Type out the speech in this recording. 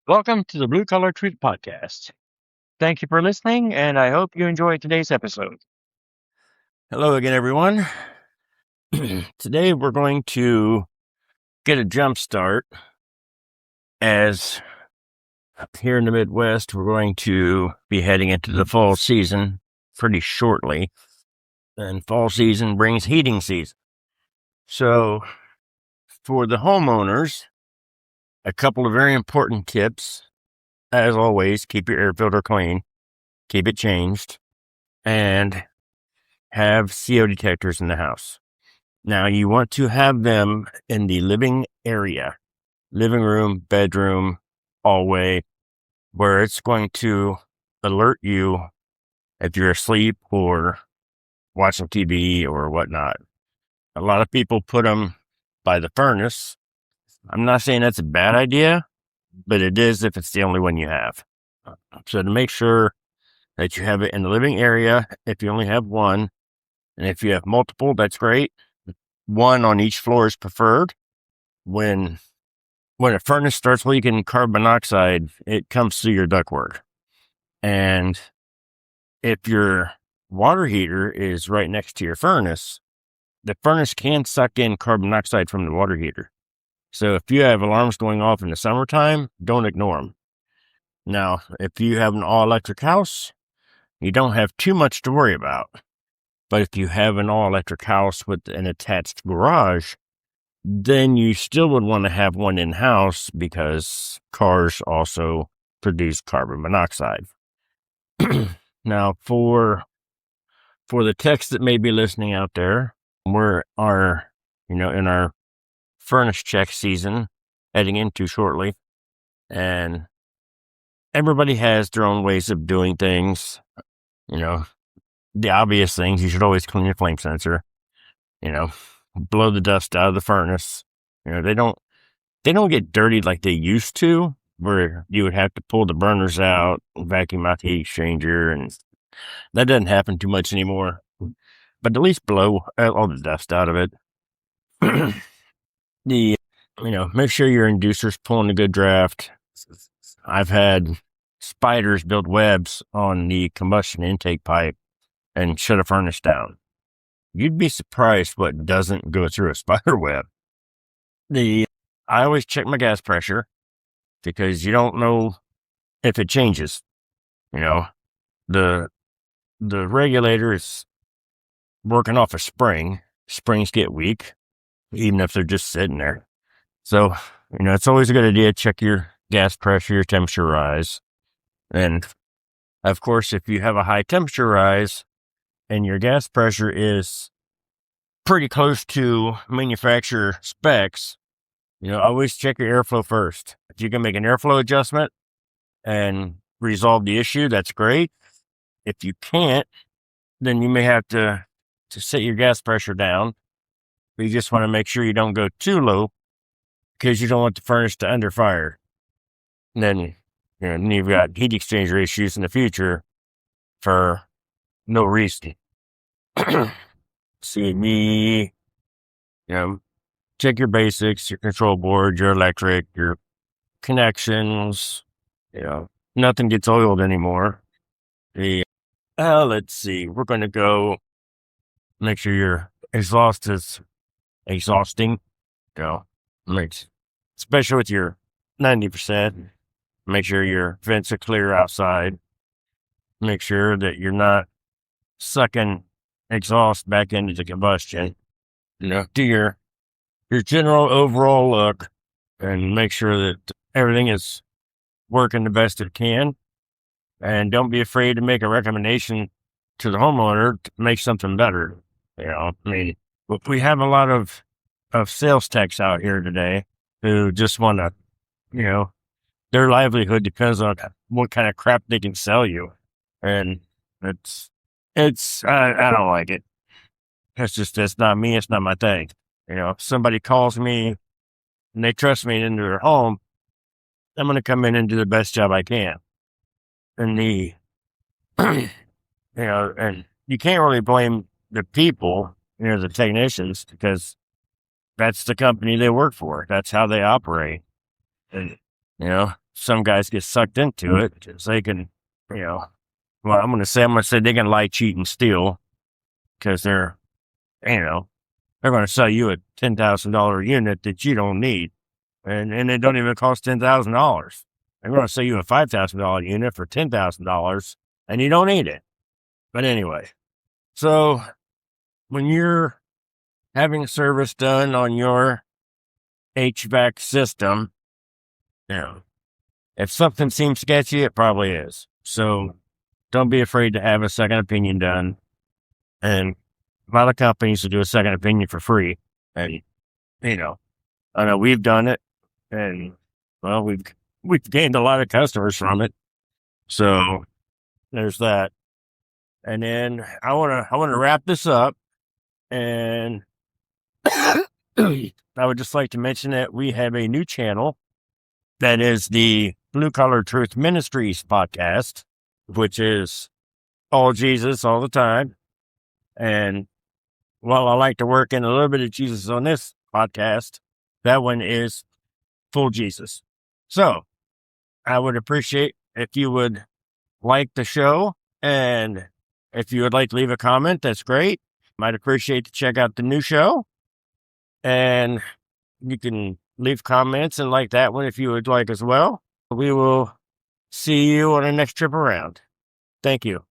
Welcome to the Blue Collar Truth Podcast. Thank you for listening, and I hope you enjoyed today's episode. Hello again, everyone. Today we're going to get a jump start as here in the Midwest, we're going to be heading into the fall season pretty shortly. And fall season brings heating season. So for the homeowners, a couple of very important tips. As always, keep your air filter clean, keep it changed, and have CO detectors in the house. Now, you want to have them in the living area, living room, bedroom, hallway, where it's going to alert you if you're asleep or watching TV or whatnot. A lot of people put them by the furnace. I'm not saying that's a bad idea, but it is if it's the only one you have. So to make sure that you have it in the living area, if you only have one, and if you have multiple, that's great. One on each floor is preferred. When a furnace starts leaking carbon monoxide, it comes through your ductwork. And if your water heater is right next to your furnace, the furnace can suck in carbon monoxide from the water heater. So if you have alarms going off in the summertime, don't ignore them. Now, if you have an all-electric house, you don't have too much to worry about. But if you have an all-electric house with an attached garage, then you still would want to have one in-house because cars also produce carbon monoxide. Now, for the techs that may be listening out there, we're in our furnace check season heading into shortly, and everybody has their own ways of doing things. The obvious things, you should always clean your flame sensor, blow the dust out of the furnace. They don't get dirty like they used to, where you would have to pull the burners out, vacuum out the heat exchanger, and that doesn't happen too much anymore. But at least blow all the dust out of it. Make sure your inducer's pulling a good draft. I've had spiders build webs on the combustion intake pipe and shut a furnace down. You'd be surprised what doesn't go through a spider web. I always check my gas pressure because you don't know if it changes. The regulator is working off a spring. Springs get weak, even if they're just sitting there. So, it's always a good idea to check your gas pressure, your temperature rise. And, of course, if you have a high temperature rise and your gas pressure is pretty close to manufacturer specs, always check your airflow first. If you can make an airflow adjustment and resolve the issue, that's great. If you can't, then you may have to set your gas pressure down. But you just want to make sure you don't go too low because you don't want the furnace to underfire. And then, then you've got heat exchanger issues in the future for no reason. See me, check your basics, your control board, your electric, your connections. Nothing gets oiled anymore. Let's see. We're going to go make sure your exhaust is exhausting. Especially with your 90%. Make sure your vents are clear outside. Make sure that you're not sucking exhaust back into the combustion. Do your general overall look and make sure that everything is working the best it can. And don't be afraid to make a recommendation to the homeowner to make something better. We have a lot of sales techs out here today who just want to, their livelihood depends on what kind of crap they can sell you. And I don't like it. That's not me. It's not my thing. If somebody calls me and they trust me into their home, I'm going to come in and do the best job I can. And and you can't really blame the people, the technicians, because that's the company they work for. That's how they operate. And, some guys get sucked into it because they can, well, I'm going to say they can lie, cheat, and steal because they're going to sell you a $10,000 unit that you don't need. And it don't even cost $10,000. They're going to sell you a $5,000 unit for $10,000 and you don't need it. But anyway, so when you're having service done on your HVAC system, if something seems sketchy, it probably is. So don't be afraid to have a second opinion done. And a lot of companies will do a second opinion for free. And, I know we've done it. And, well, we've gained a lot of customers from it. So there's that. And then I want to wrap this up. And I would just like to mention that we have a new channel that is the Blue Collar Truth Ministries podcast, which is all Jesus all the time. And while I like to work in a little bit of Jesus on this podcast, that one is full Jesus. So I would appreciate if you would like the show, and if you would like to leave a comment, that's great. Might appreciate to check out the new show, and you can leave comments and like that one if you would like as well. We will see you on the next trip around. Thank you.